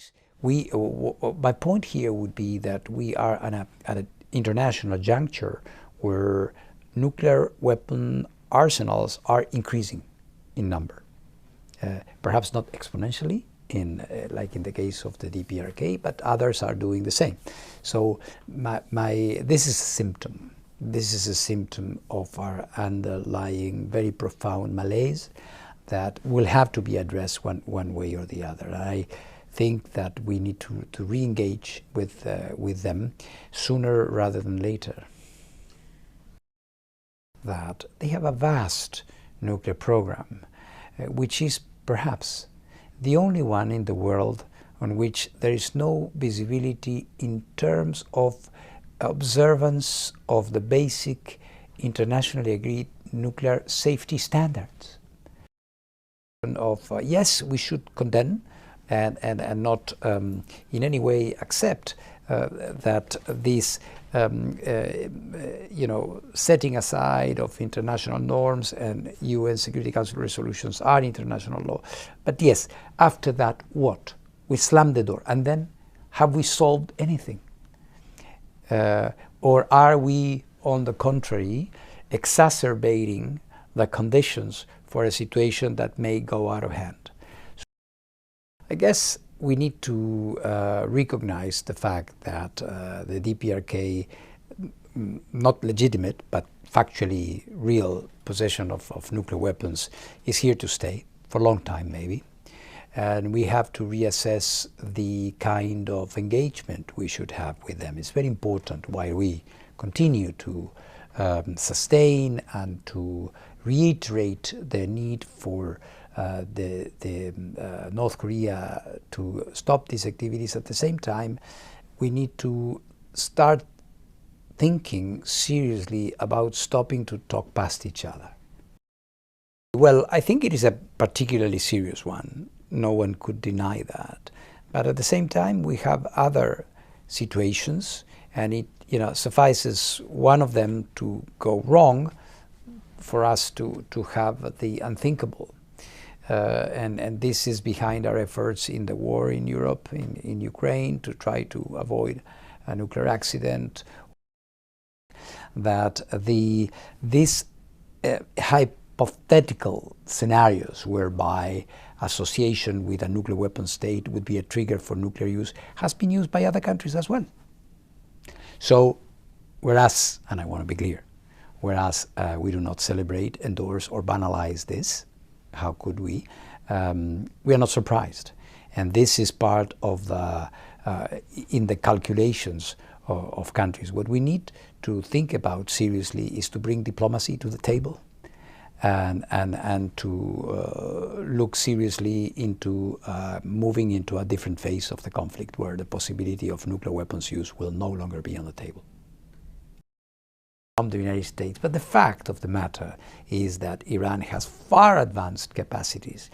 case, my point here would be that we are at an international juncture where nuclear weapon arsenals are increasing in number. Perhaps not exponentially, like in the case of the DPRK, but others are doing the same. So this is a symptom. This is a symptom of our underlying very profound malaise that will have to be addressed one way or the other. I think that we need to re-engage with them sooner rather than later. That they have a vast nuclear program, which is perhaps the only one in the world on which there is no visibility in terms of observance of the basic internationally agreed nuclear safety standards. Yes, we should condemn and not in any way accept that this setting aside of international norms and UN Security Council resolutions are international law. But yes, after that, what? We slam the door, and then have we solved anything? Or are we, on the contrary, exacerbating the conditions for a situation that may go out of hand? So I guess we need to recognize the fact that the DPRK, not legitimate, but factually real possession of nuclear weapons is here to stay for a long time maybe. And we have to reassess the kind of engagement we should have with them. It's very important while we continue to sustain and to reiterate the need for North Korea to stop these activities. At the same time, we need to start thinking seriously about stopping to talk past each other. Well, I think it is a particularly serious one. No one could deny that. But at the same time, we have other situations, and it suffices one of them to go wrong for us to have the unthinkable. And this is behind our efforts in the war in Europe, in Ukraine, to try to avoid a nuclear accident. That these hypothetical scenarios whereby association with a nuclear weapon state would be a trigger for nuclear use has been used by other countries as well. So, whereas, and I want to be clear, whereas we do not celebrate, endorse, or banalize this, how could we? We are not surprised. And this is part of the, in the calculations of countries. What we need to think about seriously is to bring diplomacy to the table and to look seriously into moving into a different phase of the conflict where the possibility of nuclear weapons use will no longer be on the table. From the United States. But the fact of the matter is that Iran has far advanced capacities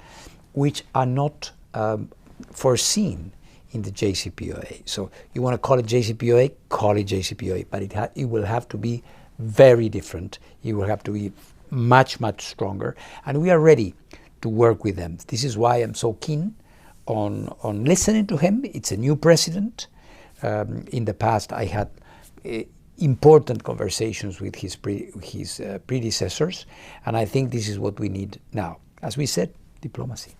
which are not foreseen in the JCPOA. So you want to call it JCPOA, call it JCPOA, but it will have to be very different. It will have to be much, much stronger, and we are ready to work with them. This is why I'm so keen on listening to him. It's a new president. In the past, I had important conversations with his predecessors, and I think this is what we need now. As we said, diplomacy.